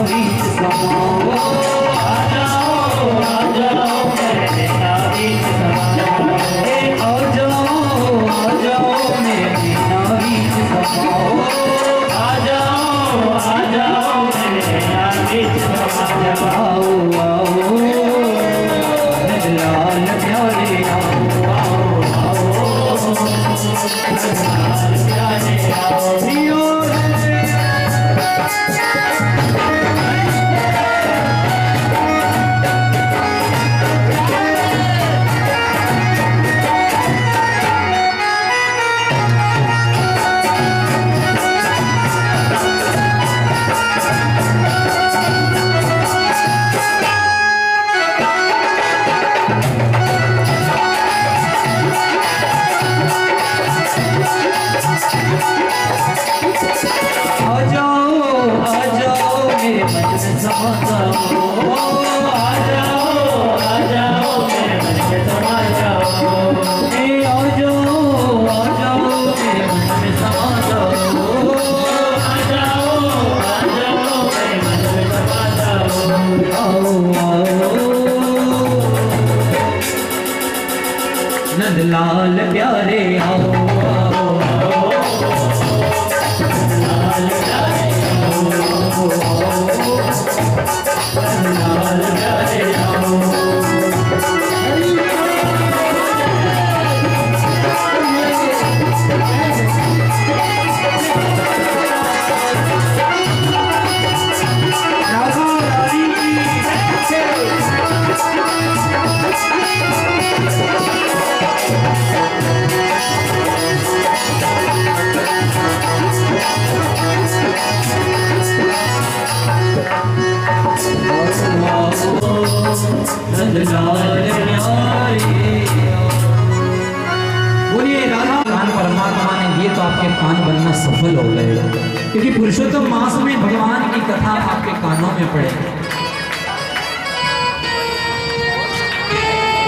बीच समाओ, आ जाओ मेरे नैना बीच समाओ, आ जाओ मेरे नैना बीच समाओ, आ जाओ मेरे नैना बीच समाओ, आओ लाल प्यारे आओ, लाल प्यारे आओ। लाल प्यारे आओ, लाल प्यारे आओ, लाल प्यारे आओ। बोलिए राधा कान परमात्मा ने ये तो आपके कान बनना सफल हो गए, क्योंकि पुरुषोत्तम मास में भगवान की कथा आपके कानों में पड़े।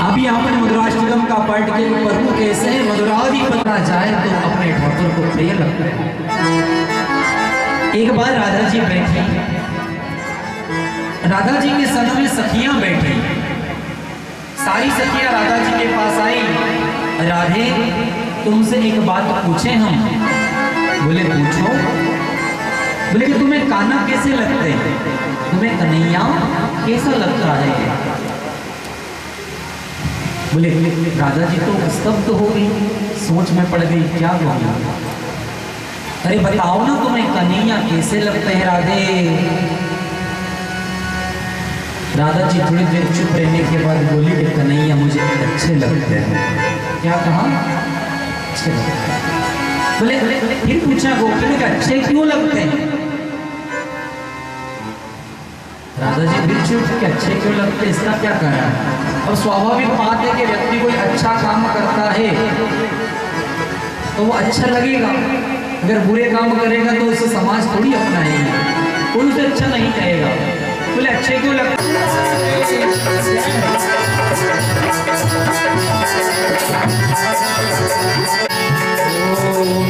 अभी आपने मधुराष्टकम का पाठ के प्रभु कैसे मधुरादि पता जाए तो अपने ठाकुर को प्रिय लगता है। एक बार राधा जी बैठी, राधा जी के संग में सखियां बैठी, सारी सखियां राधा जी के पास आई। राधे तुमसे एक बात पूछे हम? बोले पूछो। बोले कि तुम्हें कान्हा कैसे लगते हैं, तुम्हें कन्हैया कैसा लगता है? बोले राधा जी तो स्तब्ध हो गई, सोच में पड़ गई क्या कहूं। अरे बताओ ना तुम्हें कन्हैया कैसे लगते हैं राधे? राधा जी थोड़ी देर चुप रहने के बाद बोली कि कन्हैया मुझे अच्छे लगते हैं। क्या कहा? अच्छे लगते हैं। बोले फिर पूछा गोपी ने कि अच्छे क्यों लगते हैं? राधा जी फिर चुप कि अच्छे क्यों लगते हैं, इसका क्या कारण? और स्वाभाविक बात है कि व्यक्ति कोई अच्छा काम करता है तो वो अच्छा लगेगा, अगर बुरे काम करेगा तो उसे समाज थोड़ी अपनाएगा, कोई उसे अच्छा नहीं कहेगा। बोले अच्छे क्यों लगते?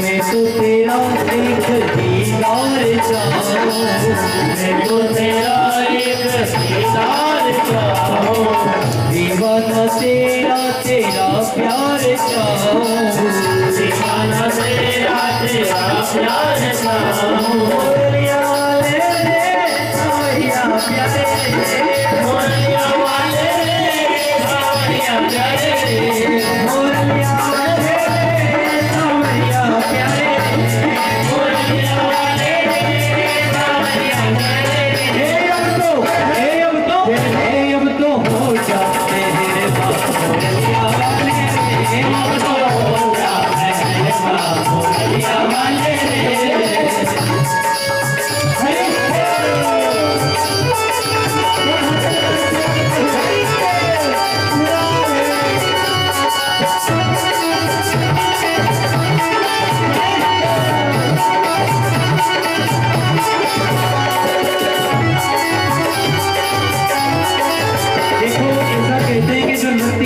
मैं तो तेरा एक दीदार चाहूं, मैं तो तेरा एक दीदार चाहूं, दीवाना तेरा तेरा प्यार चाहूं, दीवाना तेरा तेरा प्यार चाहूं। मोरिया वाले मोरिया प्यारे, मोरिया वाले मोरिया प्यारे, मोरिया वाले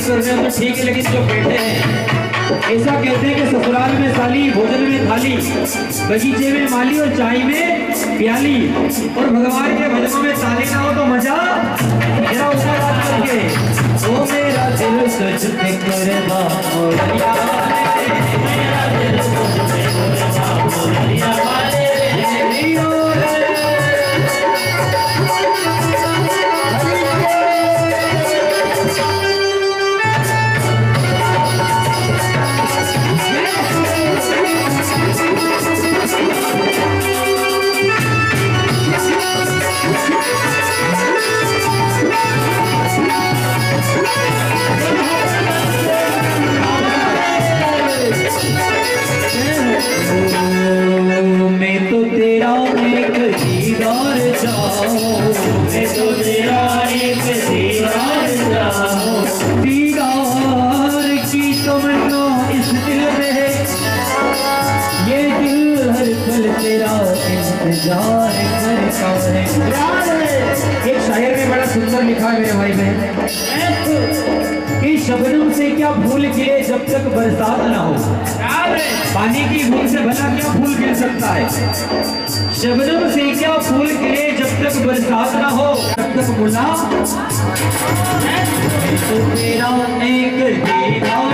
कर रहे हो तो ठीक है, लेकिन जो बैठे हैं ऐसा कहते हैं कि ससुराल में साली, भोजन में थाली, बगीचे में माली और चाय में प्याली, और भगवान के भजन फिल्मों में ताली ना हो तो मजा मेरा ऊपर बात करके ओ मेरा दिल तुझ पे कुर्बान मोरिया मेरा दिल तुझ पे कुर्बान मोरिया वाले एक शायर में बड़ा सुंदर लिखा है मेरे भाई बहन कि शबनम से क्या फूल खिले जब तक बरसात ना हो। पानी की बूंद से भला क्या फूल खिल सकता है। शबनम से क्या फूल खिले जब तक बरसात ना हो। जब तक मुला तो तेरा एक दीदार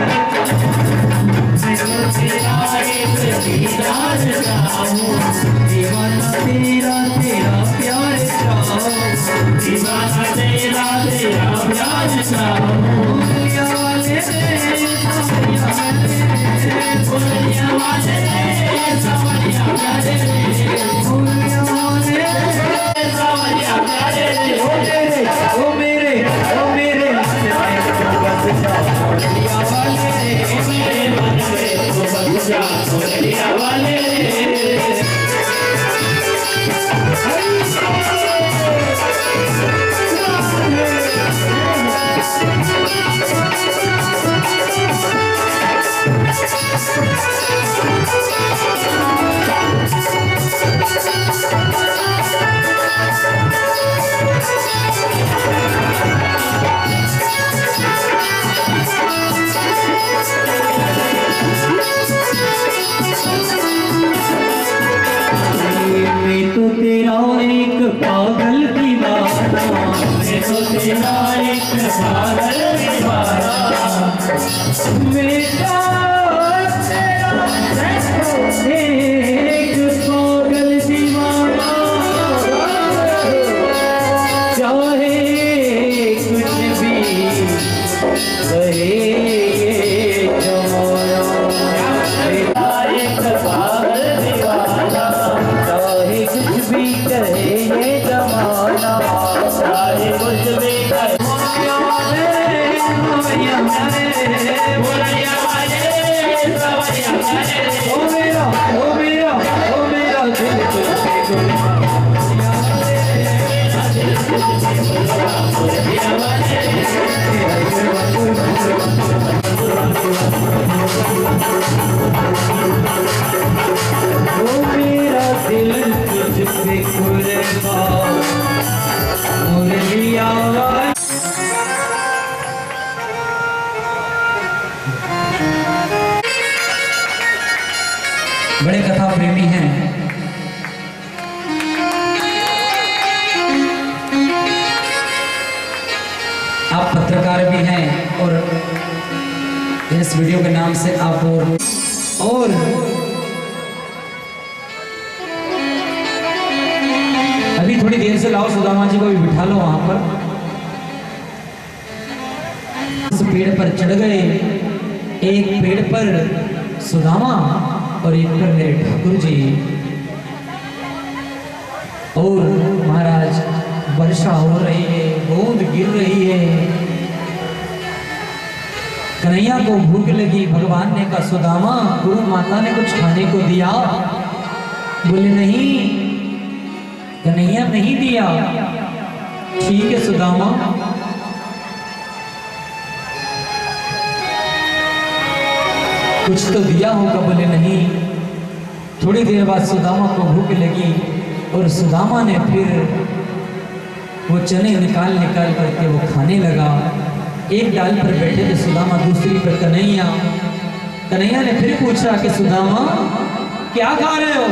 दीवाना तेरा तेरा प्यार दीवाना तेरा तेरा प्यार बोलिया वाले बोलिया वाले ओ मेरे पागल दीवाना मैं तो तेरा एक पागल दीवाना मेरा एक पागल दीवाना चाहे कुछ भी कहे ये जमाना मेरा एक पागल दीवाना चाहे कुछ भी कहे ये जमाना चाहे कुछ भी कहे ओ मेरा दिल तुझ पे कुर्बान मोरिया बड़े कथा प्रेमी हैं। आप पत्रकार भी हैं और इस वीडियो के नाम से आप और अभी थोड़ी देर से लाओ सुदामा जी को भी बिठा लो वहां पर। इस पेड़ पर चढ़ गए, एक पेड़ पर सुदामा और एक पर मेरे ठाकुर जी। और महाराज वर्षा हो रही है, बूंद गिर रही है। कन्हैया को भूख लगी, भगवान ने कहा सुदामा गुरु माता ने कुछ खाने को दिया? बोले नहीं, कन्हैया नहीं दिया। ठीक है सुदामा, कुछ तो दिया होगा। बोले नहीं। थोड़ी देर बाद सुदामा को भूख लगी और सुदामा ने फिर वो चने निकाल करके वो खाने लगा। एक डाल पर बैठे थे सुदामा, दूसरी पर कन्हैया। कन्हैया ने फिर पूछा कि सुदामा क्या खा रहे हो?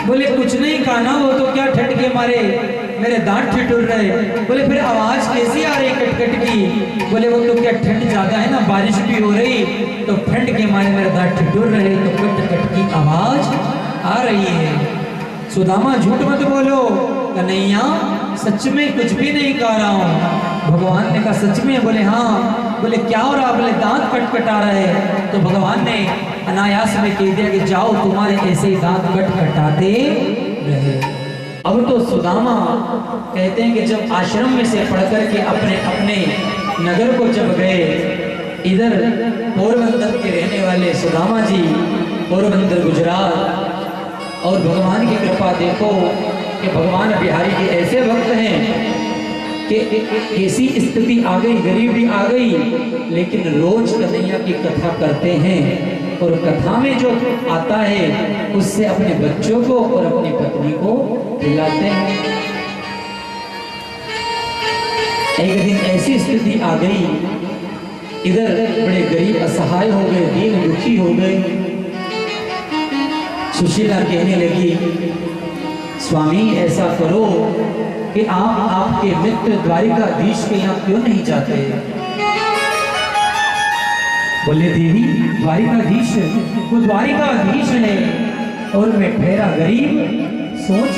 बोले कुछ नहीं खाना, वो तो क्या ठंड के मारे मेरे दांत ठिठुर रहे। बोले फिर आवाज कैसी आ रही कटकट की? बोले वो तो क्या ठंड ज्यादा है ना, बारिश भी हो रही तो ठंड के मारे मेरे दांत ठिठुर रहे तो कटकट की आवाज आ रही है। सुदामा झूठ मत बोलो, कन्हैया सच में कुछ भी नहीं कह रहा हूँ। भगवान ने कहा सच में? बोले हाँ। बोले क्या हो रहा? बोले दांत कटकटा रहे। तो भगवान ने अनायास में कह दिया कि जाओ तुम्हारे ऐसे ही दांत कटकटाते रहे। अब तो सुदामा कहते हैं कि जब आश्रम में से पढ़ करके अपने अपने नगर को जब गए, इधर पोरबंदर के रहने वाले सुदामा जी पोरबंदर गुजरात, और भगवान की कृपा देखो कि भगवान बिहारी के ऐसे भक्त हैं कि ऐसी स्थिति आ गई, गरीबी आ गई, लेकिन रोज कन्हैया की कथा करते हैं और कथा में जो आता है उससे अपने बच्चों को और अपनी पत्नी को खिलाते हैं। एक दिन ऐसी स्थिति आ गई, इधर बड़े गरीब असहाय हो गए, दीन दुखी हो गए। सुशीला कहने लगी स्वामी ऐसा करो कि आप आपके मित्र द्वारिकाधीश के यहाँ क्यों नहीं जाते? बोले देवी द्वारिकाधीश, वो द्वारिकाधीश है और मैं ठहरा गरीब, सोच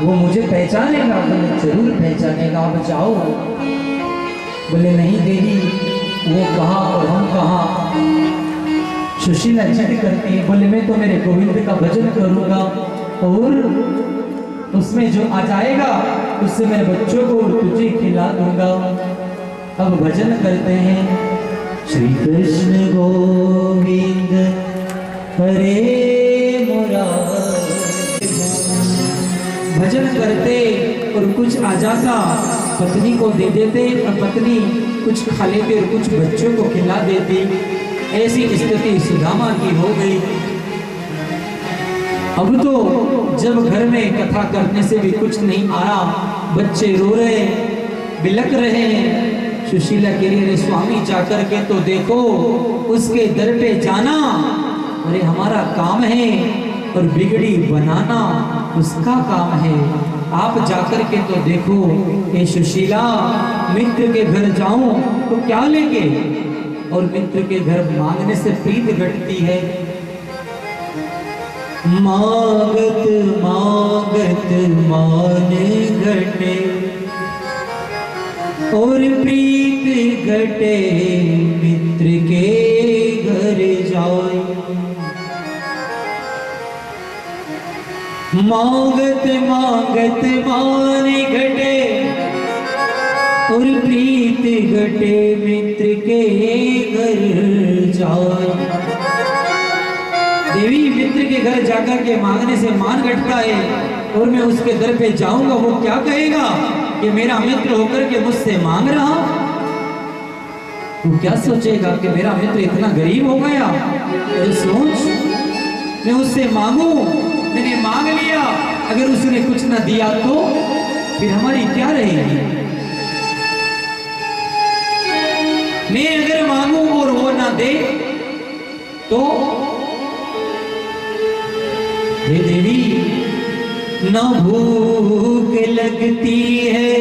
वो मुझे पहचानेगा? बोले जरूर पहचानेगा, आप जाओ। बोले नहीं देवी, वो कहाँ और हम कहाँ? सुशीला जिद करती है, बोले मैं तो मेरे गोविंद का भजन करूंगा और उसमें जो आ जाएगा उससे मेरे बच्चों को तुझे खिला दूंगा। अब भजन करते हैं, श्री कृष्ण गोविंद हरे मुरारी। भजन करते और कुछ आ जाता पत्नी को दे देते और पत्नी कुछ खा लेते और कुछ बच्चों को खिला देती। ऐसी स्थिति सुदामा की हो गई। अब तो जब घर में कथा करने से भी कुछ नहीं आ रहा, बच्चे रो रहे, बिलक रहे हैं। सुशीला के लिए स्वामी जाकर के तो देखो, उसके दर पे जाना अरे हमारा काम है और बिगड़ी बनाना उसका काम है। आप जाकर के तो देखो। ये सुशीला मित्र के घर जाऊं तो क्या लेंगे? और मित्र के घर मांगने से प्रीत घटती है। मांगत मांगत मान घटे और प्रीत घटे मित्र के घर जाए। मांगत मांगत मान घटे और प्रीत घटे मित्र के घर जाए। देवी मित्र के घर जाकर के मांगने से मान घटता है और मैं उसके दर पे जाऊंगा, वो क्या कहेगा कि मेरा मित्र होकर के मुझसे मांग रहा। वो क्या सोचेगा कि मेरा मित्र इतना गरीब हो गया। तो सोच, मैं उससे मांगू, मैंने मांग लिया, अगर उसने कुछ ना दिया तो फिर हमारी क्या रहेगी। मैं अगर मांगू और वो ना दे तो हे देवी, ना भूख लगती है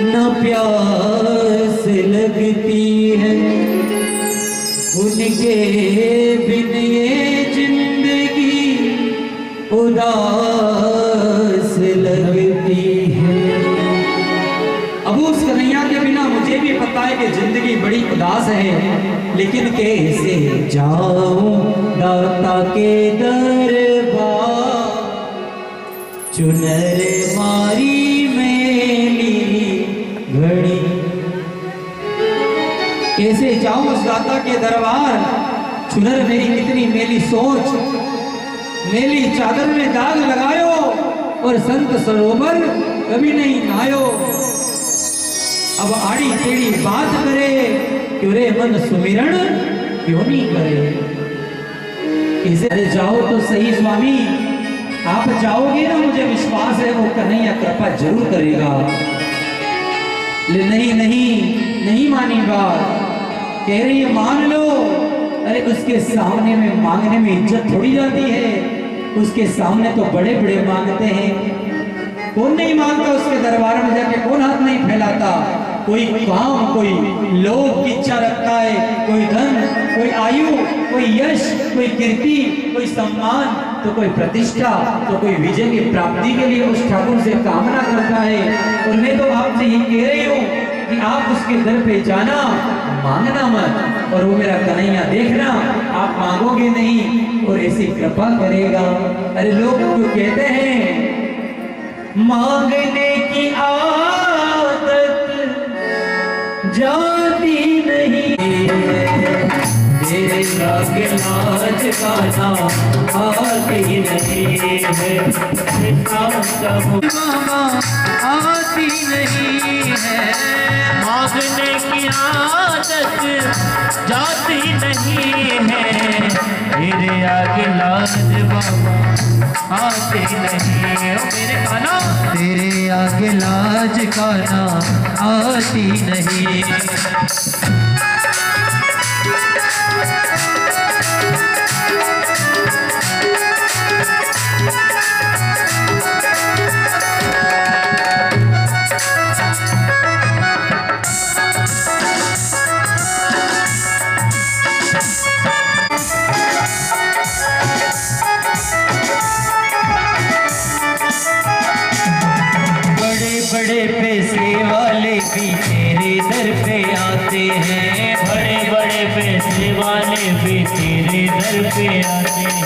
ना प्यास लगती है, उनके बिन ये जिंदगी उदास लगती है। अब उस कन्हैया के बिना मुझे भी पता है कि जिंदगी बड़ी उदास है, लेकिन कैसे जाऊं दाता के दरबार, चुनर मारी मेली घड़ी। कैसे जाऊं उस दाता के दरबार, चुनर मेरी कितनी मेली सोच, मेली चादर में दाग लगायो और संत सरोवर कभी नहीं नहायो। अब आड़ी टेढ़ी बात करे, क्यों रे मन सुमिरण क्यों नहीं करे। इसे अरे जाओ तो सही स्वामी, आप जाओगे ना, मुझे विश्वास है वो कन्हैया कृपा जरूर करेगा। ले नहीं नहीं नहीं मानी बात, कह रही है मान लो। अरे उसके सामने में मांगने में इज्जत थोड़ी जाती है, उसके सामने तो बड़े बड़े मांगते हैं। कौन नहीं मांगता उसके दरबार में जाके, कौन हाथ नहीं फैलाता। कोई काम, कोई लोभ की इच्छा रखता है, कोई धन, कोई आयु, कोई यश, कोई कीर्ति, कोई सम्मान, तो कोई प्रतिष्ठा, तो कोई विजय की प्राप्ति के लिए उस ठाकुर से कामना करता है। और मैं तो आपसे ये कह रही हूँ कि आप उसके दर पे जाना, मांगना मत, और वो मेरा कन्हैया देखना आप मांगोगे नहीं और ऐसी कृपा करेगा। अरे लोग तो कहते हैं मांगने की आदत जाती नहीं है, तेरे आगे लाज का नाम आती नहीं है, मामा आती नहीं है। मांगने की आदत जाती नहीं है, तेरे आगे लाज बाबा आती नहीं है। मेरे खाना तेरे आगे लाज का नाम आती नहीं। बड़े पैसे वाले भी तेरे दर पे आते हैं, बड़े बड़े पैसे वाले भी तेरे दर पे आते हैं,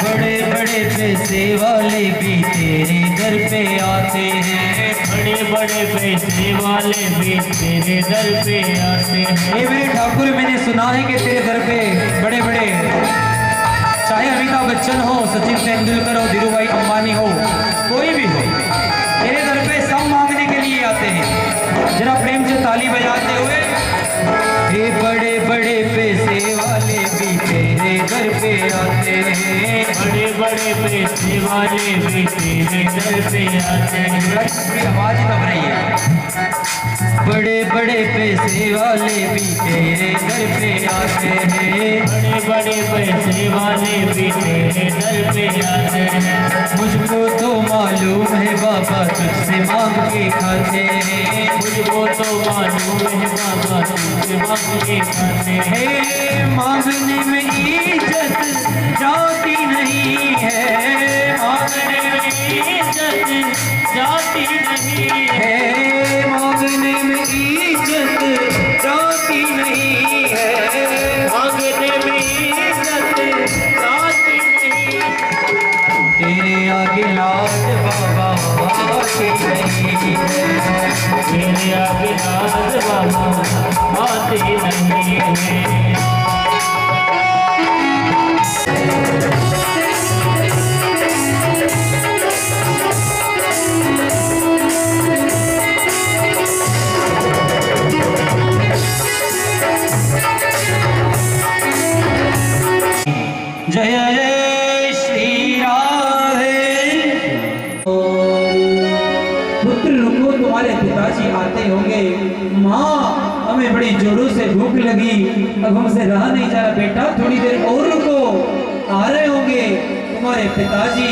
बड़े बड़े पैसे वाले भी तेरे दर पे आते हैं, बड़े बड़े पैसे वाले भी तेरे दर पे आते हैं। हे मेरे ठाकुर, मैंने सुना है कि तेरे दर पे बड़े बड़े, चाहे अमिताभ बच्चन हो, सचिन तेंदुलकर हो, धीरू भाई अंबानी हो, कोई भी हो, तेरे दर पे सब मांगने के लिए आते हैं। जरा प्रेम से ताली बजाते हुए, हे बड़े बड़े पैसे वाले भी तेरे दर पे आते हैं, बड़े बड़े पैसे वाले भी तेरे दर पे आते हैं। आवाज ही दब रही है। बड़े बड़े पैसे वाले भी तेरे दर पे आते हैं, बड़े बड़े पैसे वाले भी तेरे दर पे आते हैं। मुझको तो मालूम है बाबा तुझसे मांग के खाते हैं, मुझको तो मालूम है बाबा तुझसे मांग के खाते हैं। हे मांगने में इज्जत जाती नहीं है, मांगने में इज्जत जाती नहीं है, है मांगने में इज्जत जाती नहीं है, मांगने में इज्जत जाती नहीं है। तेरे आगे लाज बाबा आती नहीं है, तेरे आगे लाज बाबा आती नहीं है। जय जय श्री राधे। पुत्र रुको, तुम्हारे पिताजी आते होंगे। माँ हमें बड़ी जोरों से भूख लगी, अब हमसे रहा नहीं जा रहा। बेटा थोड़ी देर और रुको, आ रहे होंगे तुम्हारे पिताजी।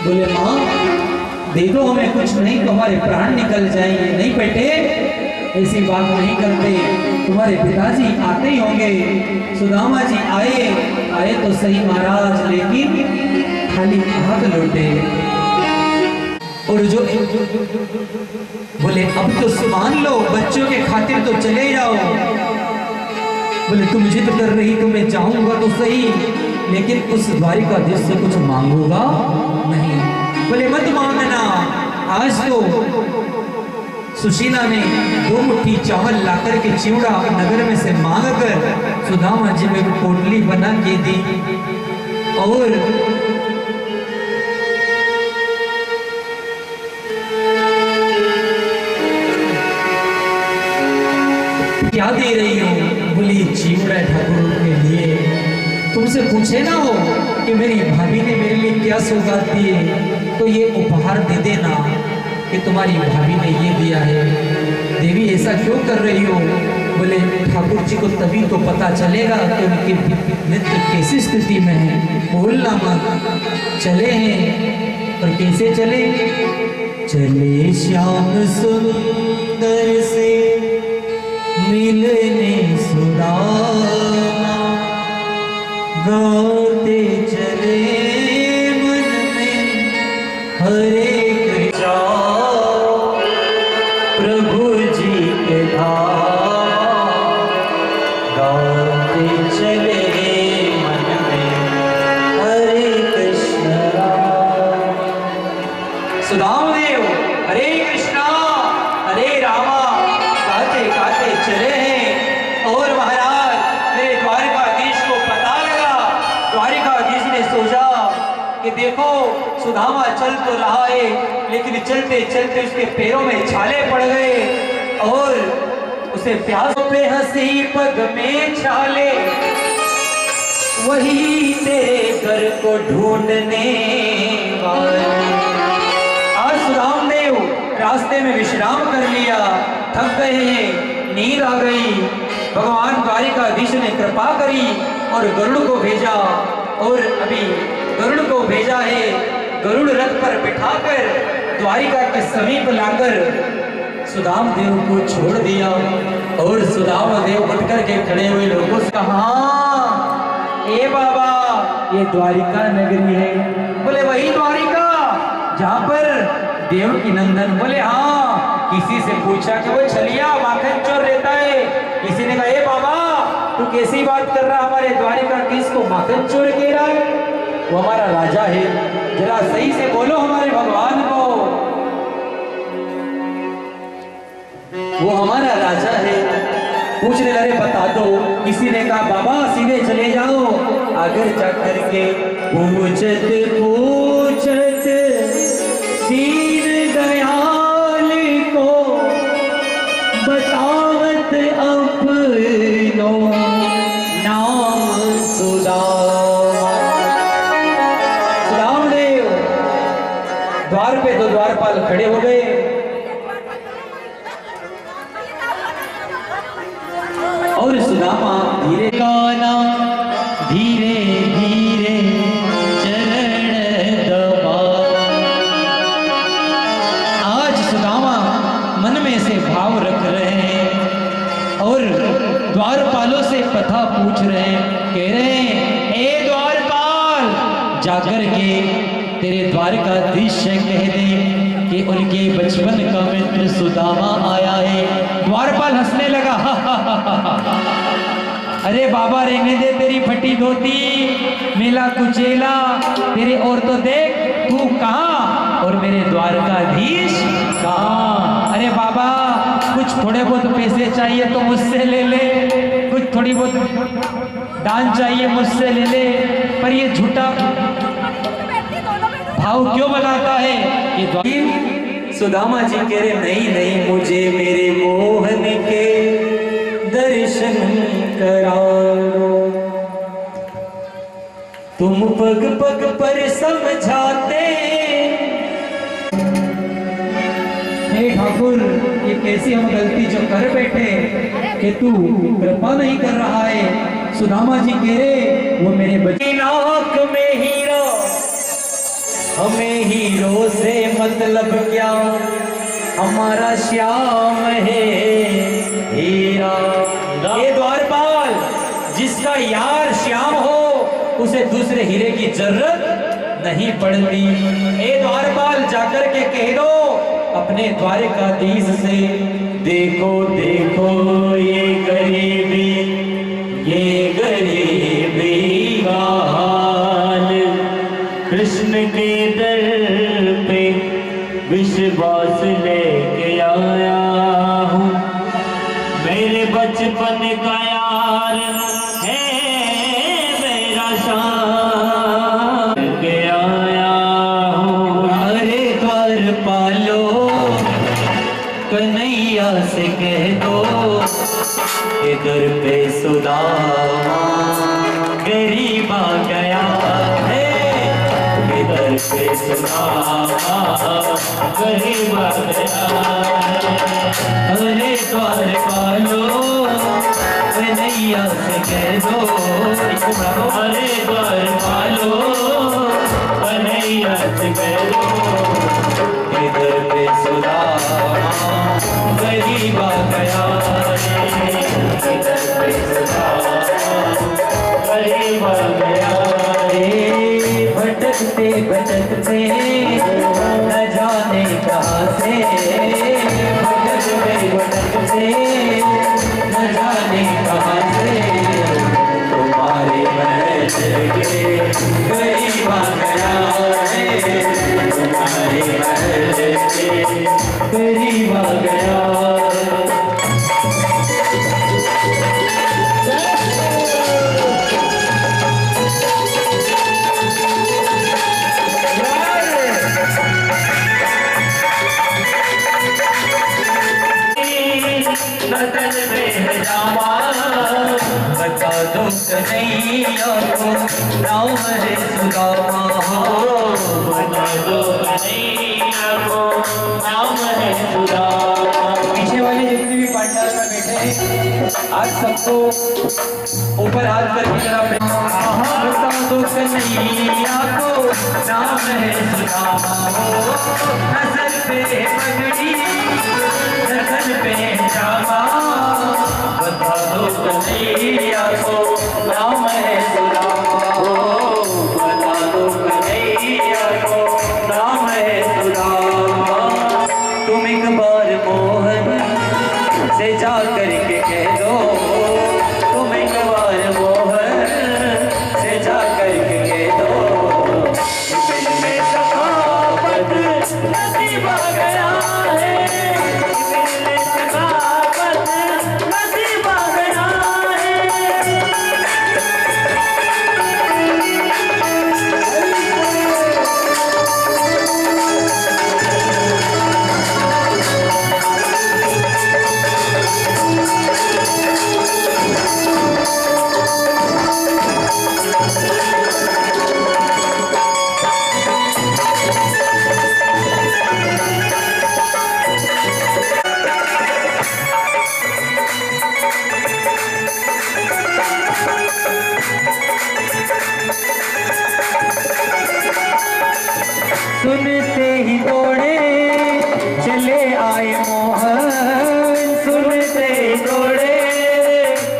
बोले माँ दे दो हमें कुछ, नहीं तो हमारे प्राण निकल जाएंगे। नहीं बेटे ऐसी बात नहीं करते, तुम्हारे पिताजी आते ही होंगे। सुदामा जी आए तो सही महाराज, लेकिन खाली हाथ लौटे। और जो बोले अब तो मान लो, बच्चों के खातिर तो चले जाओ। बोले तुम जिद कर रही तो मैं जाऊंगा तो सही, लेकिन उस द्वारिकाधीश से कुछ मांगूंगा नहीं। बोले मत मांगना, आज तो सुशीला ने 2 मुट्ठी चावल लाकर के चिवड़ा नगर में से मांग कर सुदामा जी में पोटली बना के दी। और क्या दे रही हो? बोली चिवड़ा ठाकुर के लिए। तुमसे पूछे ना हो कि मेरी भाभी ने मेरे लिए क्या सौगात दी है, तो ये उपहार दे देना कि तुम्हारी भाभी ने ये दिया है। देवी ऐसा क्यों कर रही हो? बोले ठाकुर जी को तभी तो पता चलेगा कि उनके मित्र कैसी स्थिति में है। बोलना मत, चले हैं कैसे चले? चले श्याम सुंदर से मिलने सुदामा, गाते चले मन में हरे कृष्णा, प्रभु जी के धाम गाते चले मन में हरे कृष्ण राम। सुदाम देव हरे कृष्णा हरे रामा गाते गाते चले हैं। और महाराज मेरे द्वारकाधीश को पता लगा, द्वारकाधीश ने सोचा कि देखो सुदामा चल तो रहा है, लेकिन चलते चलते उसके पैरों में छाले पड़ गए और उसे प्यास पे हंसी पग में छाले, वही तेरे घर को ढूंढने वाले। आज सुदाम देव रास्ते में विश्राम कर लिया, थक गए हैं, नींद आ गई। भगवान द्वारिकाधीश ने कृपा करी और गरुड़ को भेजा, और अभी गरुड़ को भेजा है, गरुड़ रथ पर बिठाकर द्वारिका के समीप लाकर सुदाम देव को छोड़ दिया। और सुदाम देव उठकर के खड़े हुए लोगों से कहा, ए बाबा ये द्वारिका नगरी है। बोले वही द्वारिका जहाँ पर देव की नंदन। बोले हाँ। किसी से पूछा कि वो छलिया माखन चोर रहता है। किसी ने कहा ए बाबा तू कैसी बात कर रहा, हमारे द्वारिकाधीश को माखन चोर कह रहा है? वो हमारा राजा है, जरा सही से बोलो हमारे भगवान को, वो हमारा राजा है। पूछने लगे बता दो। किसी ने कहा बाबा सीधे चले जाओ, आगे जाकर के पूछत पूछत दीन दयाल को बतावत अपनो नाम सुदामा। सुदाम देव द्वार पे तो द्वारपाल खड़े हो गए। और सुदामा धीरे गाना धीरे धीरे चरण दबा। आज सुदामा मन में से भाव रख रहे हैं और द्वारपालों से पता पूछ रहे हैं। कह रहे हैं ए द्वारपाल जाकर के तेरे द्वारकाधीश से कह दे कि उनके बचपन का मित्र सुदामा आया है। द्वारपाल हंसने लगा अरे बाबा रहने दे तेरी फटी धोती, मेला कुचेला तेरे, और तो देख तू कहाँ और मेरे द्वारकाधीश कहाँ। अरे बाबा कुछ थोड़े बहुत पैसे चाहिए तो मुझसे ले ले, कुछ थोड़ी बहुत दान चाहिए मुझसे ले ले, पर ये झूठा भाव क्यों बनाता है? ये सुदामा जी कह रहे नहीं नहीं मुझे मेरे मोहन के दर्शन कराओ, तुम पग पग पर समझाते। हे ठाकुर ये कैसी हम गलती जो कर बैठे कि तू कृपा नहीं कर रहा है। सुदामा जी कह रहे वो मेरे बच्चे नाक में हीरा, हमें हीरो से मतलब क्या, हमारा श्याम है हीरा। ये द्वारपाल जिसका यार श्याम हो उसे दूसरे हीरे की जरूरत नहीं पड़ती। ए द्वारपाल जाकर के कह दो अपने द्वारकाधीश से, देखो देखो ये गरीबी का हाल, कृष्ण के दर पे विश्वास लेके आया हूँ, मेरे बचपन का यार है मेरा शान के आया हूँ। अरे द्वारपालो कन्हैया से कह दो इधर पे सुदामा गरीब आ गया है, इधर पे सुदामा गरीब आ गया है। अरे द्वारपालो कन्हैया से कह दो, अरे द्वारपालो कन्हैया अर्थ करो। इधर पे सुदामा गरीब आ गया रे, इधर पे सुदामा गरीब आ गया रे। भटकते भटकते न जाने कहाँ से, भटकते भटकते न जाने कहाँ से, तुम्हारे महल के गरीब आ गया है, तुम्हारे महल के गरीब आ गया। बदन में जावा बता दो कन्हैया को नाम है सुदामा हो, बता दो कन्हैया को नाम है सुदामा। पीछे वाले जितने भी पंडाल में बैठे हैं आज सबको ऊपर हाथ करके जरा बता दो कन्हैया को नाम है सुदामा हो, नजर पे पगड़ी नजर पे जामा, बता दो कन्हैया को नाम है सुदामा हो, बता दो कन्हैया को नाम है सुदामा। तुम एक बार मोहन से जा करके कह दो, तुम एक बार मोहन से जा करके कह दो, दिल में सखावत नसीब आ गया है, दिल में सखावत नसीब आ गया है। सुनते ही दौड़े चले आए मोहन, सुनते ही दौड़े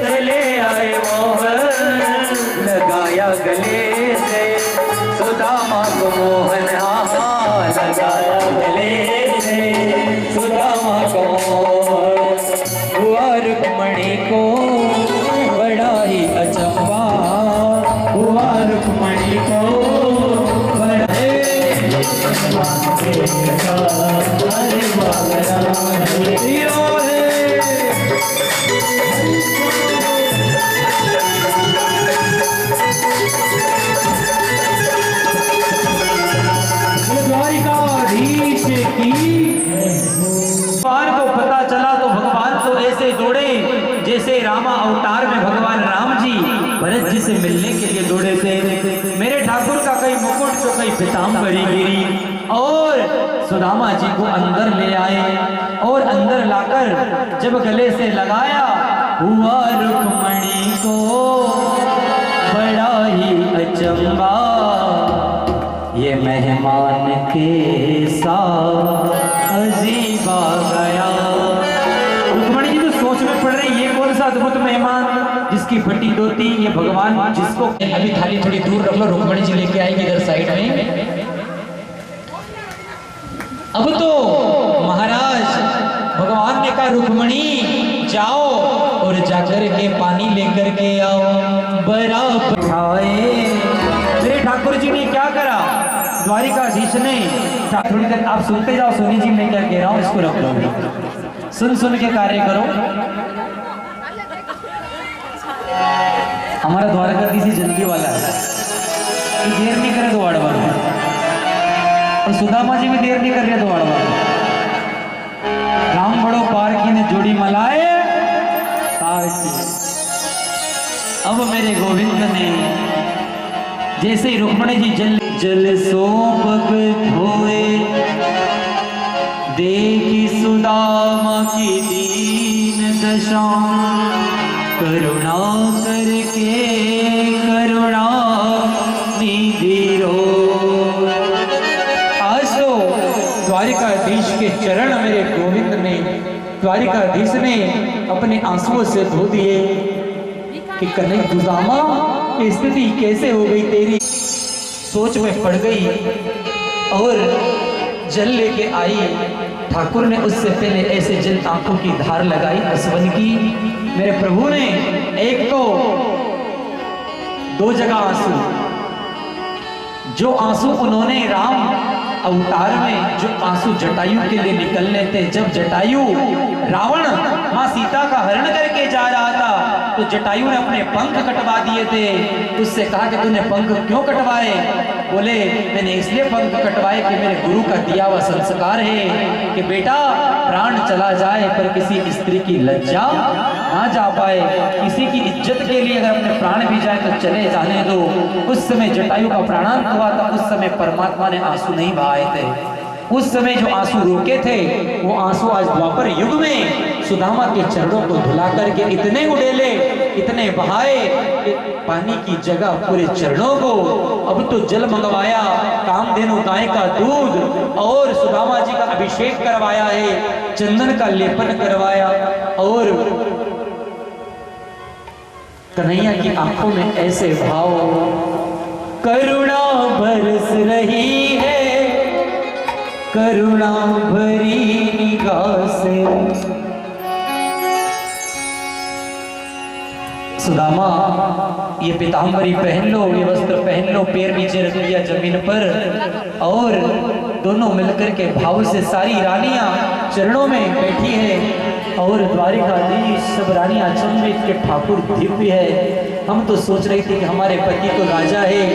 चले आए मोहन, लगाया गले से सुदामा को मोहन, हाँ लगाया गले से सुदामा को मोहन, हुआ रुक्मणी को बड़ा ही अचंबा, हुआ रुक्मणी को बड़ा द्वारिकाधीश की भगवान को पता चला तो भगवान तो ऐसे दौड़े जैसे रामा अवतार में भगवान राम जी भरत जी से मिलने के लिए दौड़े थे। मेरे ठाकुर का कई मुकुट तो कई पीताम्बरी गिरी और सुदामा जी को अंदर ले आए और अंदर लाकर जब गले से लगाया हुआ रुक्मणी को बड़ा ही अचंबा, ये मेहमान के साथ अजीब आ गया। रुक्मणी जी तो सोच में पड़ रही ये कौन सा अद्भुत मेहमान जिसकी फटी धोती, ये भगवान जिसको अभी थाली थोड़ी दूर रख लो, रुक्मणी जी लेके आएगी इधर साइड में। अब तो महाराज भगवान ने कहा रुक्मणी जाओ और जाकर के पानी लेकर के आओ, बराबर आए। मेरे ठाकुर जी ने क्या करा, द्वारिकाधीश ने थोड़ी देर आप सुनते जाओ, सोनी जी मैं क्या कह रहा हूँ इसको रख लो, सुन सुन के कार्य करो। हमारा द्वारकाधीश जल्दी वाला है, देर नहीं करे तो वाड़वा, और सुदामा जी भी देर नहीं कर रहे तो वाड़वा। राम बड़ो पार की ने जोड़ी मलाए अब मेरे गोविंद ने जैसे ही रुक्मणी जी जल जल सोपग धोए, देखी सुदामा की दीन दशा, करुणा करके करुणा निधि रो। द्वारिकाधीश के चरण मेरे गोविंद ने, द्वारिकाधीश ने अपने आंसुओं से धो दिए कि कन्हैया सुदामा की स्थिति कैसे हो गई तेरी। सोच में पड़ गई और जल लेके आई। ठाकुर ने उससे पहले ऐसे जल आंखों की धार लगाई असवन की। मेरे प्रभु ने एक तो दो जगह आंसू, जो आंसू उन्होंने राम अवतार में जो आंसू जटायु के लिए निकलने थे, जब जटायु रावण मां सीता का हरण करके जा रहा था तो जटायु ने अपने पंख कटवा दिए थे। उससे कहा कि तूने पंख क्यों कटवाए? बोले मैंने इसलिए पंख कटवाए कि मेरे गुरु का दिया हुआ संस्कार है कि बेटा प्राण चला जाए पर किसी स्त्री की लज्जा ना जा पाए, किसी की इज्जत के लिए अगर अपने प्राण भी जाए तो चले जाने दो। उस समय जटायु का प्राणांत हुआ था, उस समय परमात्मा ने आंसू नहीं बहाए थे। उस समय जो आंसू रोके थे वो आंसू आज द्वापर युग में सुदामा के चरणों को धुला करके इतने उड़ेले, इतने बहाए कि पानी की जगह पूरे चरणों को अब तो जल मंगवाया, कामधेनु गाय का दूध और सुदामा जी का अभिषेक करवाया है, चंदन का लेपन करवाया और कन्हैया की आंखों में ऐसे भाव, करुणा बरस रही है, करुणा भरी निगाह से। सुदामा ये पीतांबरी पहन लो, ये वस्त्र पहन लो, पैर नीचे रख दिया जमीन पर और दोनों मिलकर के भाव से सारी रानियां चरणों में बैठी है और द्वारिकाधीश सब रानियां अचंभित के ठाकुर दिव्य है। हम तो सोच रहे थे कि हमारे पति तो राजा है,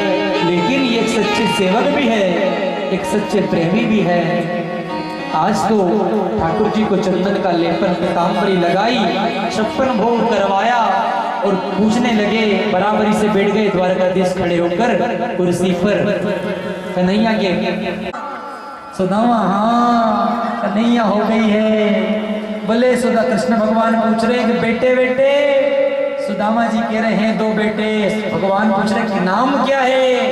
लेकिन ये एक सच्चे सेवक भी है, एक सच्चे प्रेमी भी है। आज तो ठाकुर जी को चंदन का लेपन पीतांबरी लगाई, 56 भोग करवाया और पूछने लगे, बराबरी से बैठ गए द्वारकाधीश खड़े होकर कुर्सी पर। कन्हैया के सुदामा, हाँ कन्हैया हो गई है। बोले सुधा कृष्ण भगवान पूछ रहे कि बेटे बेटे, सुदामा जी कह रहे हैं 2 बेटे। भगवान पूछ रहे कि नाम क्या है?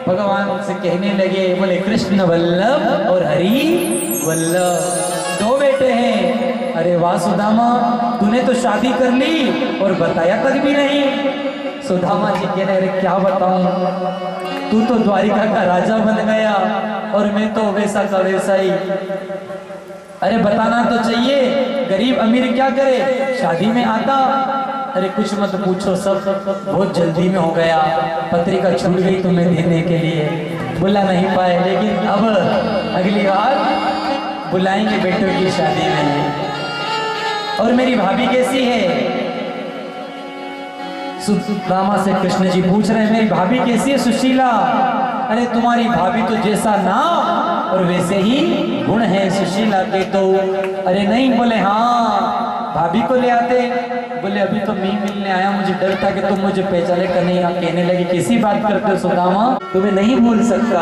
भगवान से कहने लगे, बोले कृष्ण वल्लभ और हरि वल्लभ, 2 बेटे हैं। अरे वाह सुदामा, तूने तो शादी कर ली और बताया तक भी नहीं। सुदामा जी कह रहे, अरे क्या बताऊं, तू तो द्वारिका का राजा बन गया और मैं तो वैसा का वैसा ही। अरे बताना तो चाहिए, गरीब अमीर क्या करे, शादी में आता। अरे कुछ मत पूछो, सब बहुत जल्दी में हो गया, पत्रिका छूट गई तुम्हें देने के लिए, बुला नहीं पाए, लेकिन अब अगली बार बुलाएंगे बेटों की शादी में। और मेरी भाभी कैसी है? सुदामा से कृष्ण जी पूछ रहे हैं, मेरी भाभी कैसी है सुशीला? अरे तुम्हारी भाभी तो जैसा नाम और वैसे ही गुण है सुशीला के तो। अरे नहीं, बोले हाँ भाभी को ले आते। बोले अभी तो मैं मिलने आया, मुझे डर था कि तुम मुझे पहचाने का नहीं। कहने लगे किसी बात करते हो सुदामा, तुम्हें नहीं भूल सकता।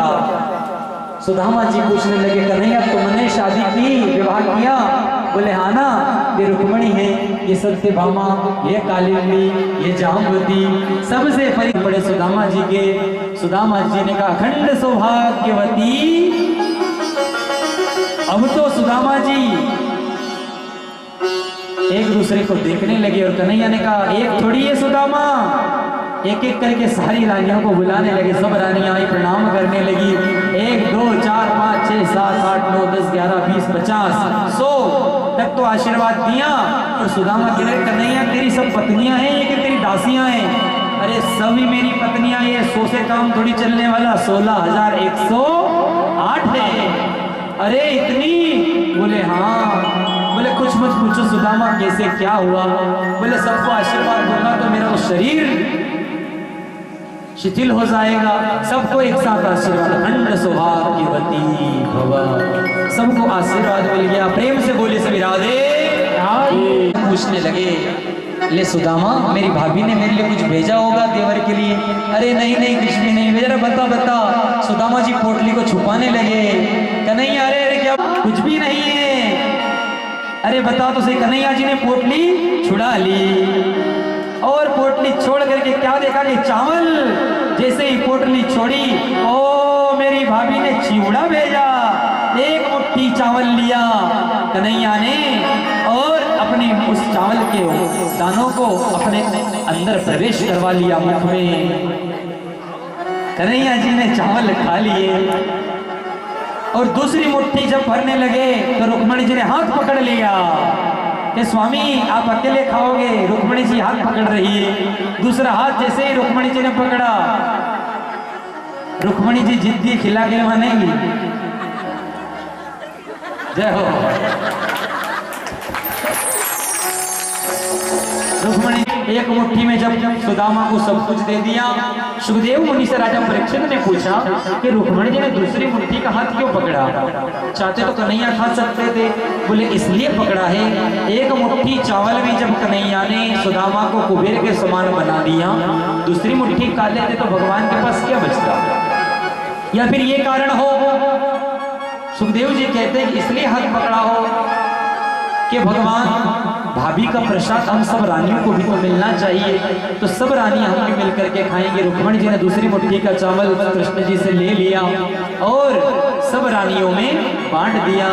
सुदामा जी पूछने लगे, कन्हैया तुमने शादी की, विवाह किया? बोले हाँ ना, ये रुक्मणी है, ये सत्यभामा, ये कालिंदी, ये जाम्बवती, सबसे फरीक पड़े सुदामा जी के। सुदामा जी ने कहा अखंड सौभाग्यवती। अब तो सुदामा जी एक दूसरे को देखने लगे और कन्हैया ने कहा एक थोड़ी है सुदामा, एक एक करके सारी रानियों को बुलाने लगे। सब रानियां आई, प्रणाम करने लगी। 1 2 4 5 6 7 8 9 10 11 20 50 100 तक तो आशीर्वाद दिया। और सुदामा कह रहे कन्हैया तेरी सब पत्नियां हैं ये कि तेरी दासियां हैं? अरे सभी मेरी पत्नियां, ये 100 से काम थोड़ी चलने वाला, 16,108 है। अरे इतनी? बोले हाँ। बोले कुछ मत पूछो सुदामा, कैसे क्या हुआ? बोले सबको आशीर्वाद दूंगा तो मेरा तो शरीर शिथिल हो जाएगा। सबको एक साथ आशीर्वाद, अखंड सौभाग्यवती भव। सबको आशीर्वाद मिल गया। प्रेम से बोले सभी राधे। पूछने लगे, ले सुदामा मेरी भाभी ने मेरे लिए कुछ भेजा होगा देवर के लिए? अरे नहीं नहीं कुछ भी नहीं भेजा। बता बता। सुदामा जी पोटली को छुपाने लगे। कन्हैया अरे अरे क्या कुछ भी नहीं है? अरे बता तो सही। कन्हैया जी ने पोटली छुड़ा ली और पोटली छोड़ करके क्या देखा कि चावल। जैसे ही पोटली छोड़ी, ओ मेरी भाभी ने चिवड़ा भेजा। एक मुट्ठी चावल लिया कन्हैया ने और अपने उस चावल के दानों को अपने अंदर प्रवेश करवा लिया मुख में। कन्हैया जी ने चावल खा लिए और दूसरी मुट्ठी जब भरने लगे तो रुक्मणी जी ने हाथ पकड़ लिया कि स्वामी आप अकेले खाओगे। रुक्मणी जी हाथ पकड़ रही है। दूसरा हाथ जैसे ही रुक्मणी जी ने पकड़ा, रुक्मणी जी जिद्दी खिला के मानेंगी। जय हो। रुक्मणी एक मुट्ठी में जब सुदामा को सब कुछ दे दिया, सुखदेव मुनि से राजा परीक्षित ने पूछा कि रुक्मणी जी ने दूसरी मुट्ठी का हाथ क्यों पकड़ा? चाहते तो कन्हैया खा सकते थे, बोले इसलिए पकड़ा है। एक मुट्ठी चावल भी जब कन्हैया ने सुदामा को कुबेर के समान बना दिया, दूसरी मुट्ठी खा लेते तो भगवान के पास क्या बचता? या फिर ये कारण हो, सुखदेव जी कहते हैं इसलिए हाथ पकड़ा हो कि भगवान भाभी का प्रसाद हम सब रानियों को भी तो मिलना चाहिए, तो सब रानियां हम भी मिलकर के खाएंगे। रुक्मणी जी ने दूसरी मुट्ठी का चावल कृष्ण जी से ले लिया और सब रानियों में बांट दिया।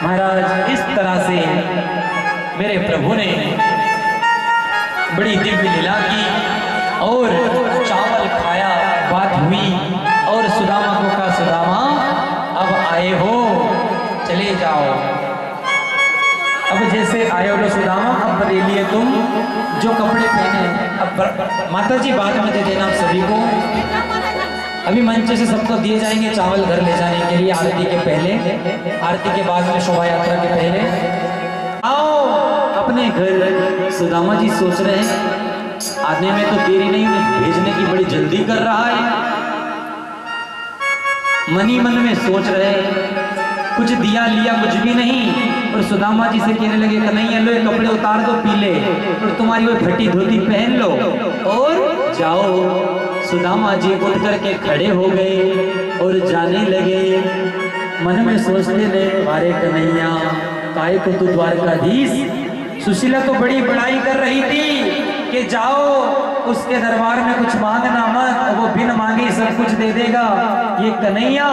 महाराज इस तरह से मेरे प्रभु ने बड़ी दिव्य लीला की और चावल खाया, बात हुई और सुदामा को कहा सुदामा अब आए हो चले जाओ। अब जैसे आए हो सुदामा अब ले लिए तुम जो कपड़े पहने, अब माता जी बाद में दे देना आप सभी को। अभी मंच से सबको दिए जाएंगे चावल घर ले जाने के लिए आरती के पहले, आरती के बाद में शोभा यात्रा के पहले। आओ अपने घर। सुदामा जी सोच रहे हैं आने में तो देरी नहीं, भेजने की बड़ी जल्दी कर रहा है। मनी मन में सोच रहे कुछ दिया लिया कुछ भी नहीं। और सुदामा जी से कहने लगे कन्हैया लो कपड़े उतार दो पीले और तुम्हारी वो फटी धोती पहन लो और जाओ। सुदामा जी उठ करके खड़े हो गए और जाने लगे। मन में सोचते रहे हमारे कन्हैया काय को तू द्वारकाधीश। सुशीला तो बड़ी बड़ाई कर रही थी कि जाओ उसके दरबार में कुछ मांगना मत, वो बिन मांगे सब कुछ दे देगा। ये कन्हैया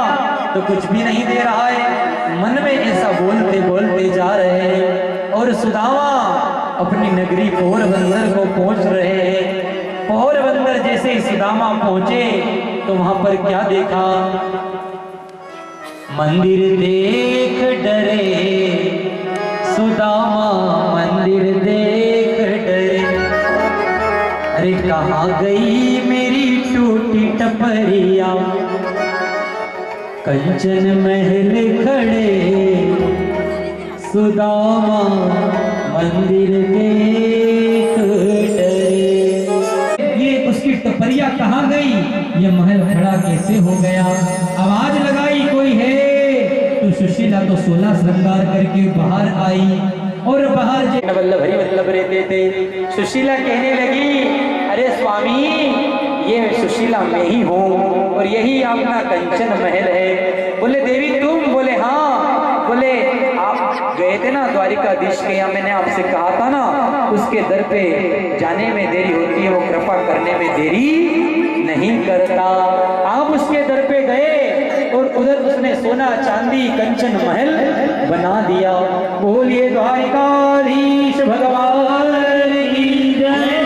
तो कुछ भी नहीं दे रहा है। मन में ऐसा बोलते बोलते जा रहे हैं और सुदामा अपनी नगरी पोरबंदर को पहुंच रहे हैं। पोरबंदर जैसे ही सुदामा पहुंचे तो वहां पर क्या देखा? मंदिर देख डरे सुदामा, मंदिर देख डरे। अरे कहाँ गई मेरी टूटी टपरिया? कंचन महल खड़े सुदामा मंदिर देख डरे। ये उसकी टपरिया कहाँ गई? ये महल खड़ा कैसे हो गया? आवाज लगाई कोई है तो सुशीला तो 16 श्रृंगार करके बाहर आई और बाहर वल्लभ हरि वल्लभ रहते थे। सुशीला कहने लगी अरे स्वामी ये सुशीला मैं ही हूँ और यही अपना कंचन महल है। बोले देवी तुम? बोले हाँ। बोले आप गए थे ना द्वारिकाधीश के यहाँ, मैंने आपसे कहा था ना उसके दर पे जाने में देरी होती है, वो कृपा करने में देरी नहीं करता। आप उसके दर पे गए और उधर उसने सोना चांदी कंचन महल बना दिया। बोलिए द्वारिकाधीश भगवान की जय।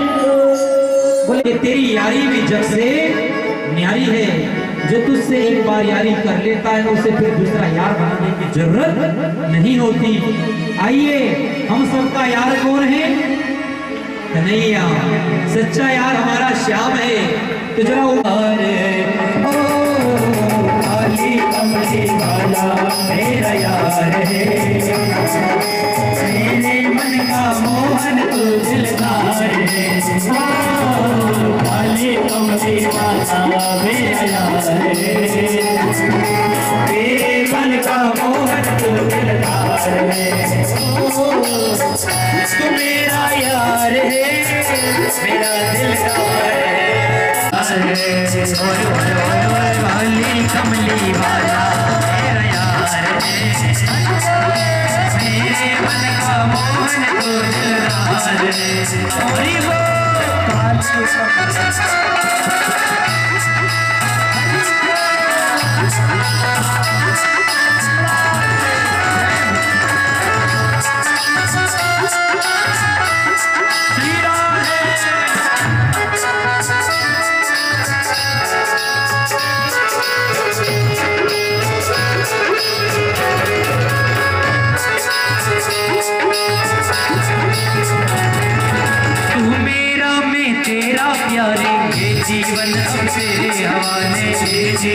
बोले तेरी यारी भी जब से न्यारी है, जो तुझसे एक बार यारी कर लेता है उसे फिर दूसरा यार बनाने की जरूरत नहीं होती। आइए हम सबका यार कौन है? कन्हैया। सच्चा यार हमारा श्याम है। तो जरा काली कमली वाला मेरा यार है, मेरे मन का मोहन तू दिलदार है। काली कमली वाला मेरा यार है, मेरे मन का मोहन तू दिलदार है। तू मेरा यार है, मेरा दिलदार है। काली कमली वाला मेरा यार है, मेरे मन का मोहन तो दिलदार है। काली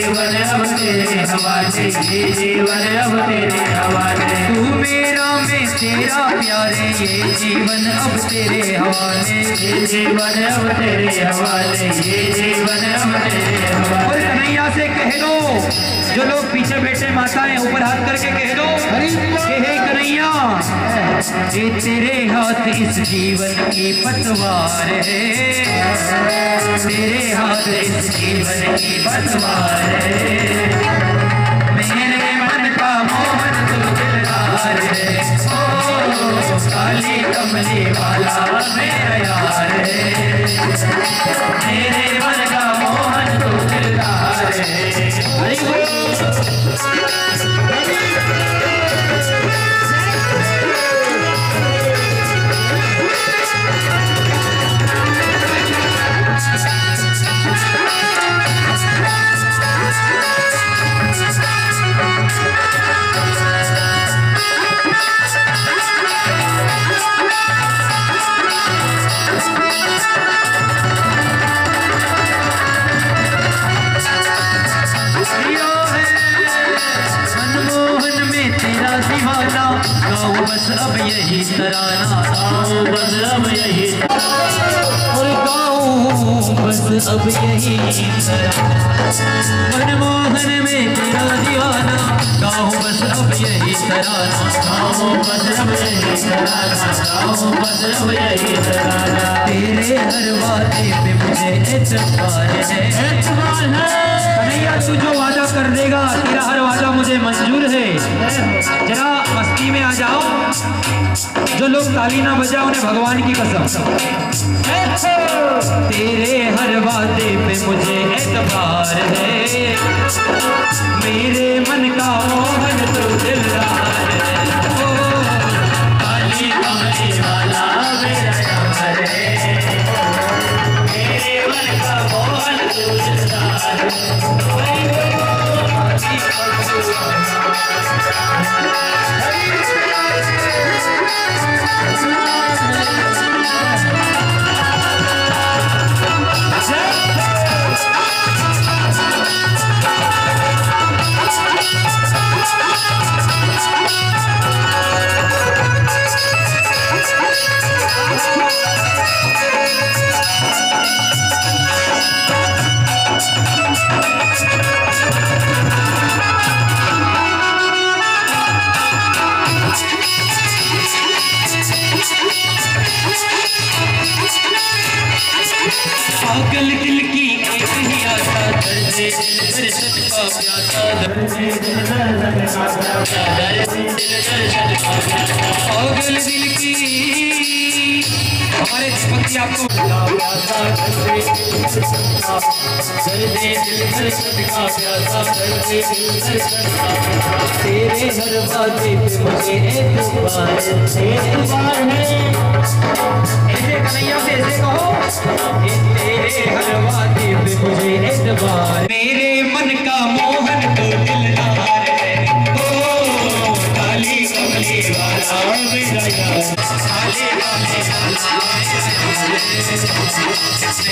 जीवन अब तेरे हवाले, ये जीवन अब तेरे हवाले। तू मेरा मैं तेरा प्यारे, ये जीवन अब तेरे हवाले, ये जीवन अब तेरे हवाले, ये जीवन अब तेरे और हवाले। कन्हैया से कह दो, जो लोग पीछे बैठे माताएं ऊपर हाथ करके कह दो कि हे कन्हैया, ये तेरे हाथ इस जीवन की पतवार है, तेरे हाथ इस जीवन की पतवार है। मेरे मन का मोहन तू दिलदार है, ओ काली कमली वाला मेरा यार है। मेरे मन का मोहन तू दिलदार है। हरि बोल। मनमोहन में तेरा दीवाना, गाँव बस अब यही तराना, गाँव बस अब यही और गाँव बस अब यही तराना। मनमोहन में तेरा दीवाना, गाँव बस अब यही तराना, गाँव बस अब यही तराना, गाँव बस अब यही तराना। तेरे हर वादे पे मुझे एतबार है। कन्हैया तू जो वादा कर देगा, तेरा हर वादा मुझे मंजूर है। जरा मस्ती में आ जाओ, जो लोग ताली ना बजाओ उन्हें भगवान की कसम। तेरे हर वादे पे मुझे एतबार है, मेरे मन का मोहन तो दिलदार है। ओ काली कमली वाला मेरा यार है, मेरे मन का मोहन तू दिलदार है। पागल दिल की एक ही आशा, दर्दे दिल दर्शन का प्यासा, दर्दे दिल दर्शन का प्यासा, दर्दे दिल दर्शन का प्यासा। पागल दिल की हमारे पति आपको प्यासा, दर्दे दिल दर्शन का, दर्दे दिल दर्शन का प्यासा, दर्दे दिल दर्शन का प्यासा। तेरे हर वादे पे मुझे एतबार है। ऐसे कन्हैया से ऐसे कहो, तेरे हर वादे पे मुझे एतबार, मेरे मन का मोहन तो दिलदार है। ओ काली कमली वाला मेरा यार, काली कमली वाला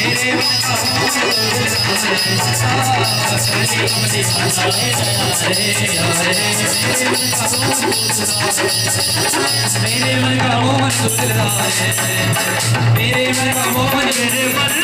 मेरे मन का मोहन तो दिलदार है। काली कमली वाला मेरा यार, मेरे मन का मोहन तो दिलदार है। मेरे मन का मोहन, मेरे मन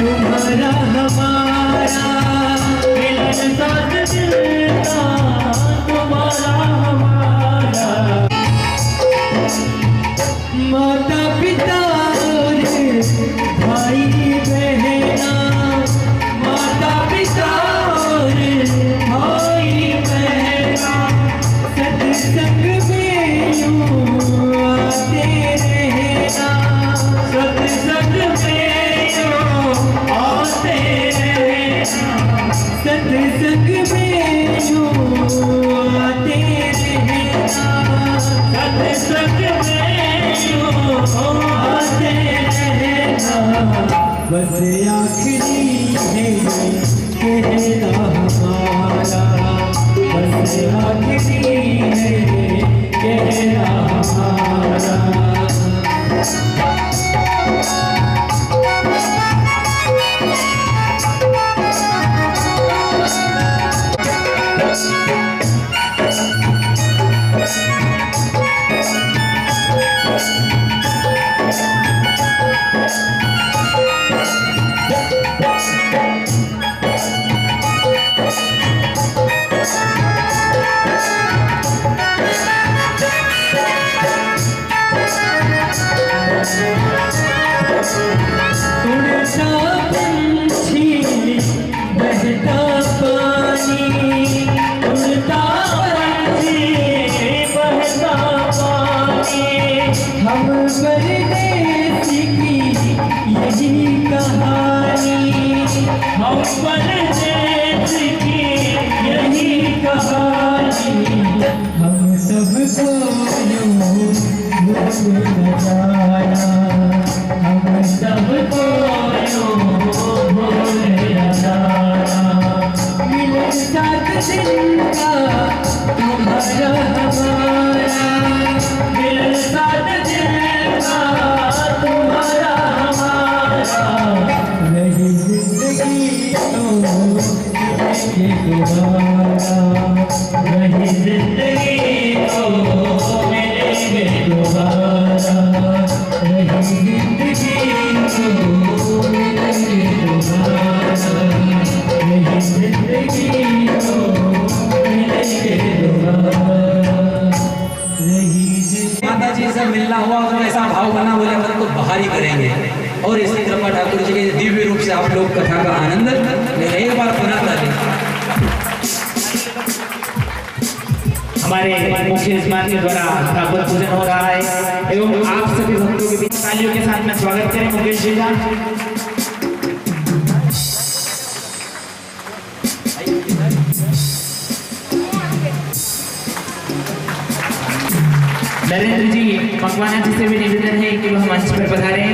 तुम्हारा हमारा मिलन साथ दिलता, तुम्हारा हमारा माता पिता भाई बहना, माता पिता भाई बहना, सत्संग में यूं आते रहना, सत्संग में यूं आते रहना, सत्संग में यूं आते रहना, सत्संग में यूं आते रहना। बस आखिरी है कहना हमारा बस आखिरी है, कहना हमारा। हम परदेसी की यही कहानी, हम परदेसी की यही कहानी, हम सबको यूं भूल न जाना, हम सबको यूं भूल न जाना। मिले साथ दिन का तुम्हारा हमारा, मिले साथ दिन का तुम्हारा हमारा, रही जिंदगी तो मिलेंगे दोबारा, रही जिंदगी तो मिलेंगे दोबारा, रही जिंदगी तो मिलेंगे दोबारा, रही जिंदगी तो मिलेंगे दोबारा। माता जी से मिलना हुआ तो ऐसा भाव बना, बोले अपन तो बाहर ही करेंगे। और इसी कृपा ठाकुर जी के दिव्य रूप से आप लोग कथा का आनंद एक बार पुनः लें। हमारे मुख्य यजमान के द्वारा भागवत पूजन हो रहा है एवं आप सभी भक्तों के बीच तालियों के साथ में स्वागत करें मुकेश जी का। नरेंद्र जी मकवाना जी से भी निवेदन है कि वह मंच पर पधारें।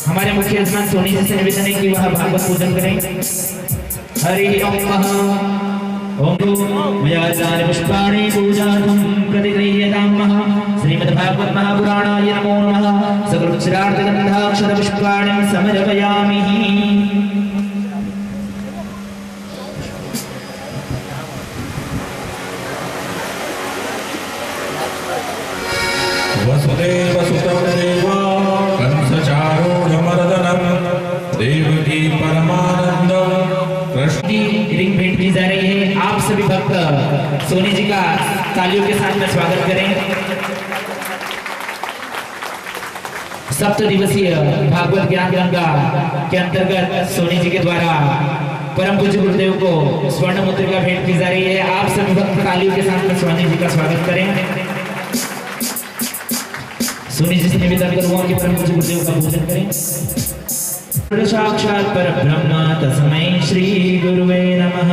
हमारे मुख्य यजमान सोनी जी से निवेदन है कि वह भागवत पूजन करें। हरि ओम मयाचार्य पुष्पाणि पूजार्थं प्रतिगृह्यतामः। श्रीमद्भागवत महापुराणाय नमो नमः। सकलक्षरार्थगन्धाक्षर पुष्पाणि समर्पयामि। वसुदेव सुतं देवा कंसचारूढमर्दनं देवकी परमानंदं कृष्ण की रिंग भेंट की जा रही है। आप सभी भक्त सोनी जी का तालियों के साथ में स्वागत करें। सप्त दिवसीय भागवत ज्ञान गंगा के अंतर्गत सोनी जी के द्वारा परम पूज्य गुरुदेव को स्वर्ण मुद्रिका भेंट की जा रही है। आप सभी भक्त तालियों के साथ में सोनी जी का स्वागत करें। सोनी जी से निवेदन करूंगा कि परम पूज्य गुरुदेव का पूजन करें। साक्षात् परब्रह्म तस्मै श्री गुरुवे नमः।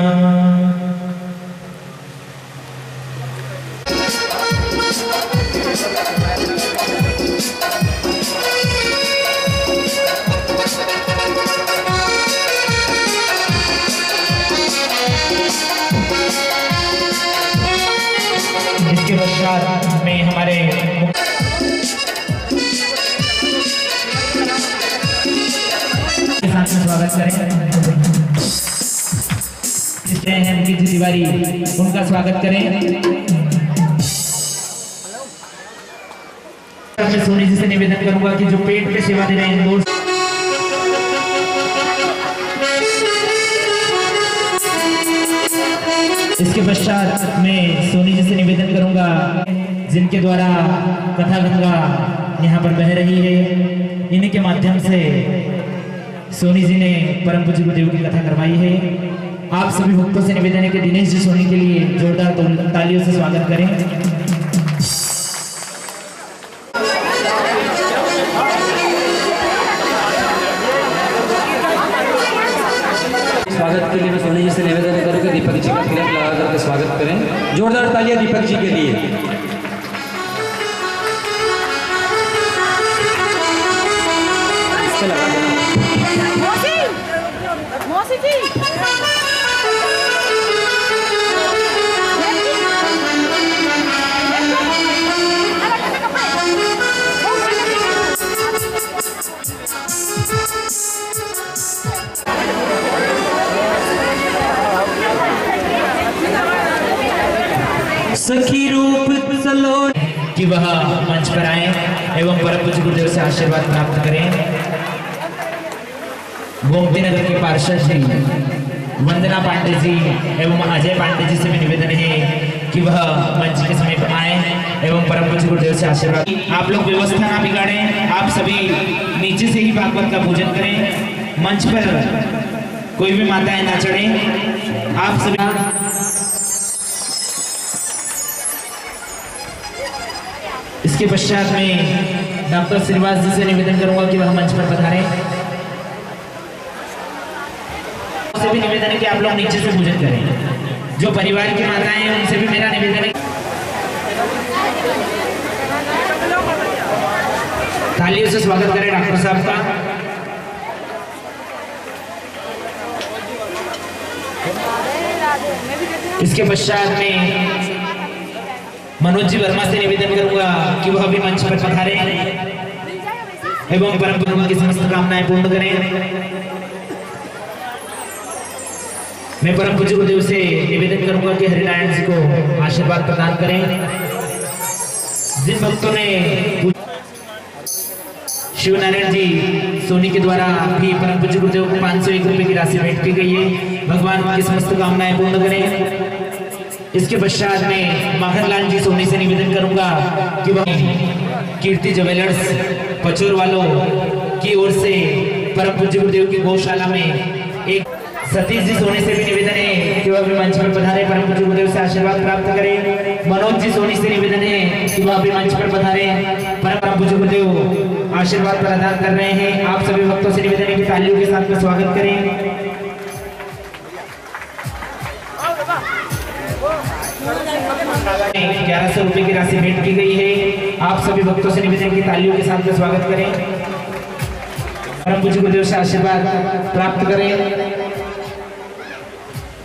इसके पश्चात में हमारे साथ में स्वागत करें। मुकेश जी तिवारी उनका स्वागत करें। मैं सोनी जी से निवेदन करूंगा कि जो पेट पे सेवा दे रहे हैं दोस्त इसके पश्चात मैं सोनी जी से निवेदन करूंगा जिनके द्वारा कथा गंगा यहाँ पर बह रही है, इन्हीं के माध्यम से सोनी जी ने परम पूज्य गुरुदेव की कथा करवाई है। आप सभी भक्तों से निवेदन है कि दिनेश जी सोनी के लिए जोरदार तालियों से स्वागत करें। स्वागत के लिए मैं सोनी जी से निवेदन करूँ कि दीपक जी का तिलक लगा करके स्वागत करें। जोरदार तालियां दीपक जी के लिए। सखी रूप चलो कि वह मंच पर आए एवं परम पूज्य गुरुदेव से आशीर्वाद प्राप्त करें। गोमती नगर के पार्षद जी वंदना पांडे जी एवं अजय पांडे जी से भी निवेदन है कि वह मंच के समीप आए एवं परम पूज्य गुरुदेव से आशीर्वाद। आप लोग व्यवस्था ना बिगाड़ें, आप सभी नीचे से ही भागवत का पूजन करें। मंच पर कोई भी माताएं ना चढ़ें। आप सभी इसके पश्चात में डॉक्टर श्रीवास जी से निवेदन करूंगा कि वह मंच पर पधारें। उनसे भी निवेदन है कि आप लोग नीचे से पूजन करें। जो परिवार की माताएं हैं उनसे भी मेरा निवेदन है तालियों से स्वागत करें डॉक्टर साहब का। इसके पश्चात में मनोज जी वर्मा से निवेदन करूंगा कि वह भी मंच पर पधारें एवं परम पूज्य की समस्त कामनाएं पूर्ण करें। मैं परम पूज्य गुरुदेव से निवेदन करूंगा कि हरिनारायण जी को आशीर्वाद प्रदान करें। जिन भक्तों ने शिवनारायण जी सोनी के द्वारा भी परम पूज्य गुरुदेव को 501 रुपए की राशि भेंट की गई है, भगवान की समस्त कामनाएं पूर्ण करें। इसके पश्चात में माखनलाल जी सोनी से निवेदन करूंगा कि वह कीर्ति ज्वेलर्स पचोर वालों की ओर से परम पूज्य गुरुदेव की गौशाला में एक सतीश जी सोनी से भी निवेदन है कि वह भी मंच पर पधारे, परम पूज्य गुरुदेव से आशीर्वाद प्राप्त करें। मनोज जी सोनी से निवेदन है कि वह भी मंच पर पधारे, परम पूज्य गुरुदेव आशीर्वाद प्रदान कर रहे हैं। आप सभी भक्तों से निवेदन है कि तालियों के साथ में स्वागत करें। 1100 रुपए की राशि भेंट की गई है। आप सभी भक्तों से निवेदन की तालियों के साथ में स्वागत करें, परम पूज्य गुरुदेव से आशीर्वाद प्राप्त करें।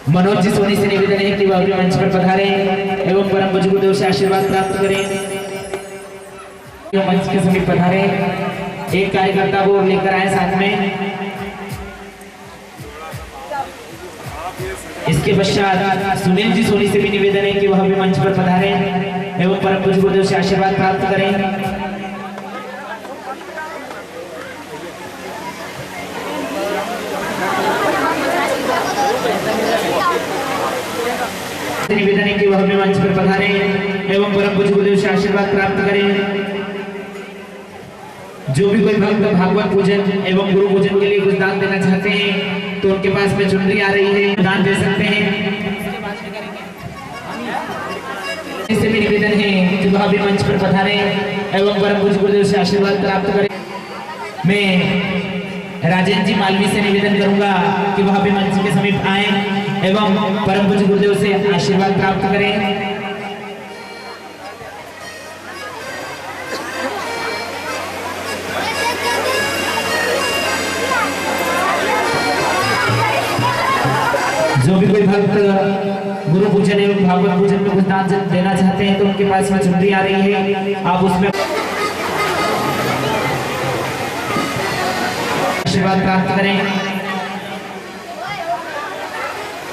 मनोज जी सोनी से निवेदन है कि वह भी मंच पर पधारे एवं परम पूज्य गुरुदेव से आशीर्वाद प्राप्त करें। मंच के समीप पधारे, एक कार्यकर्ता को लेकर आए साथ में। इसके पश्चात सुनील जी सोनी से भी निवेदन है कि वह भी मंच पर पधारे एवं परम पूज्य गुरुदेव से आशीर्वाद प्राप्त करें। निवेदन है कि वह भी मंच पर पधारे एवं परम पूज्य गुरुदेव से आशीर्वाद प्राप्त करें। जो भी कोई भक्त भागवत पूजन एवं गुरु पूजन के लिए कुछ दान देना चाहते हैं तो उनके पास में चुनरी आ रही है, दान दे सकते हैं। इससे भी निवेदन है कि वह भी मंच पर पधारे एवं परम पूज्य गुरुदेव से आशीर्वाद प्राप्त करें। मैं राजेंद्र जी मालवी से निवेदन करूंगा कि वह भी मंच के समीप आए एवं परम पूज्य गुरुदेव से आशीर्वाद प्राप्त करें। जो भी कोई भक्त गुरु पूजन एवं भागवत पूजन में कुछ दान देना चाहते हैं तो उनके पास में चुनरी आ रही है, आप उसमें आशीर्वाद प्राप्त करें।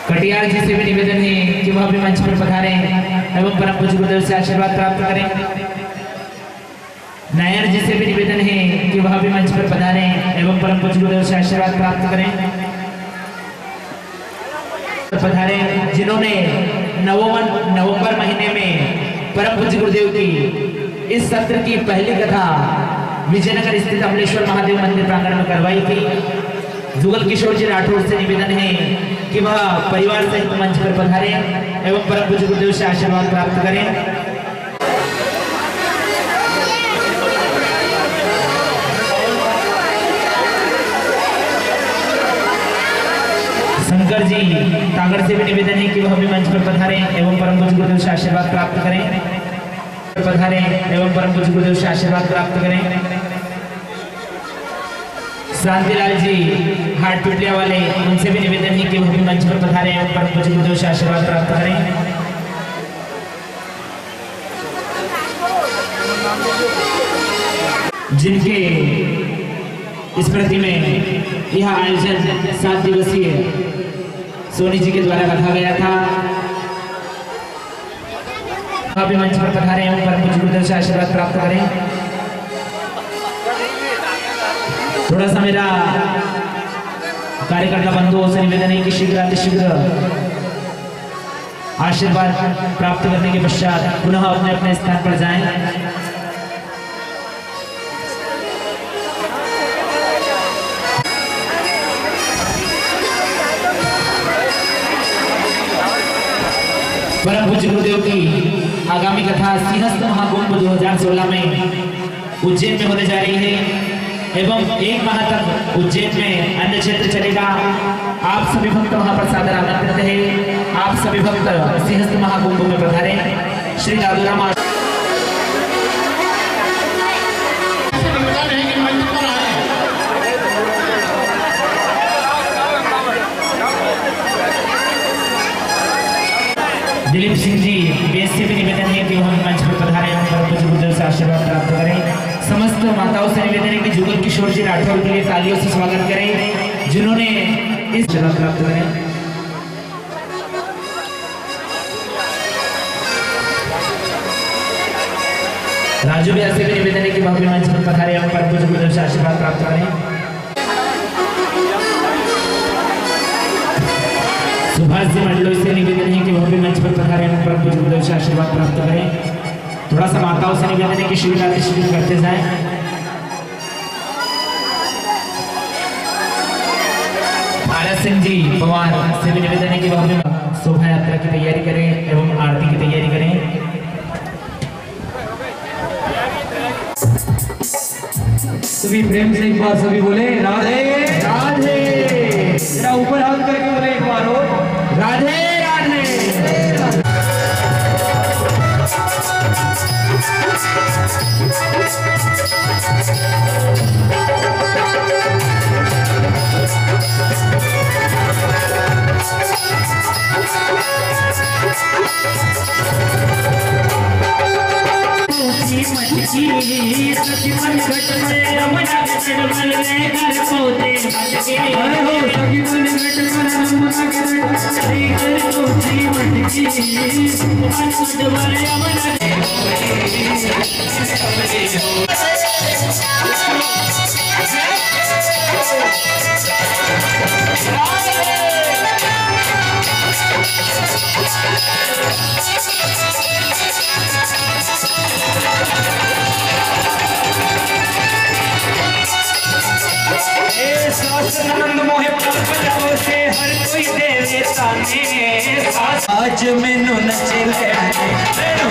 कटियार जी से भी निवेदन है कि वह भी मंच पर पधारे एवं परम पूज्य गुरुदेव से आशीर्वाद प्राप्त करें। नायर जी से भी निवेदन है कि वह भी मंच पर पधारे एवं परम पूज्य गुरुदेव से आशीर्वाद प्राप्त करें। पधारे जिन्होंने नवंबर महीने में परम पूज्य गुरुदेव की इस सत्र की पहली कथा विजयनगर स्थित अमलेश्वर महादेव मंदिर प्रांगण में करवाई थी। जुगल किशोर जी राठौर से निवेदन है कि वह परिवार सहित मंच पर पधारे एवं परम पूज्य गुरुदेव से आशीर्वाद प्राप्त करें। शंकर जी तागड़ से भी निवेदन है कि वह भी मंच पर पधारे एवं परम पूज्य गुरुदेव से आशीर्वाद प्राप्त करें। पधारे एवं परम पूज्य गुरुदेव से आशीर्वाद प्राप्त करें। शांतिलाल जी हाट पिपलिया वाले, उनसे भी निवेदन है कि वह भी मंच पर पधारे एवं परम पूज्य गुरुदेव से आशीर्वाद प्राप्त करें। जिनके स्मृति में यह आयोजन 7 दिवसीय सोनी जी के द्वारा रखा गया था। अभी मंच पर पधारे हैं परम पूज्य गुरुदेव से आशीर्वाद प्राप्त करें। थोड़ा सा मेरा कार्यकर्ता बंधुओं से निवेदन है कि शीघ्र अतिशीघ्र आशीर्वाद प्राप्त करने के पश्चात पुनः अपने अपने स्थान पर जाएं। परम पूज्य गुरुदेव की आगामी कथा सिंहस्थ महाकुंभ 2016 में उज्जैन में होने जा रही है एवं 1 माह तक उज्जैन में अन्य क्षेत्र चलेगा। आप सभी भक्त वहां पर सादर आमंत्रित है। आप सभी भक्त सिंहस्थ महाकुंभ में पधारे। श्री दादूराम दिलीप सिंह जी बेस से भी निवेदन है कि हम मंच पर पधारे हैं परम पूज्य गुरुदेव से आशीर्वाद प्राप्त करें। समस्त माताओं से निवेदन है कि जुगल किशोर जी राठौर के लिए तालियों से स्वागत करें जिन्होंने इस आशीर्वाद प्राप्त करें। राजू भी ऐसे भी निवेदन है कि वह भी मंच पर पधारे हम परम पूज्य गुरुदेव से आशीर्वाद प्राप्त करें। सुभाष जी मंडलों से निवेदन है कि वह भी मंच पर पधारे हम परम पूज्य गुरुदेव से आशीर्वाद प्राप्त करें। थोड़ा सा माताओं से निवेदन है कि शीघ्र करते जाएं। भारत सिंह जी पवार से भी निवेदन है कि वह भी शोभा यात्रा की तैयारी करें एवं आरती की तैयारी करें। सभी प्रेम से एक बार सभी बोले राधे राधे। जरा ऊपर हाथ करके बोले एक बार और राधे राधे। सखी मन घट में रमना निर्मल रे घर पोते मटके हो सखी मन घट में रमना घर पोते मटके मन घट में रमना आनंद मोहे पलपलों से हर कोई देवे ताने आज मैनू नचे मैनू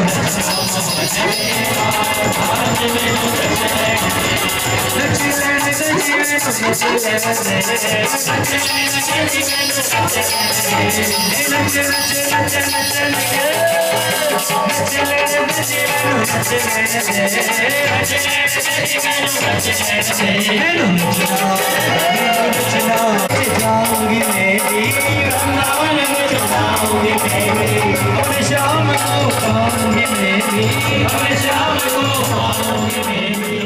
जाऊंगी मेरी वृंदावन में जाऊंगी मेरी शाम को पाऊंगी मेरी शाम को पाऊंगी मेरी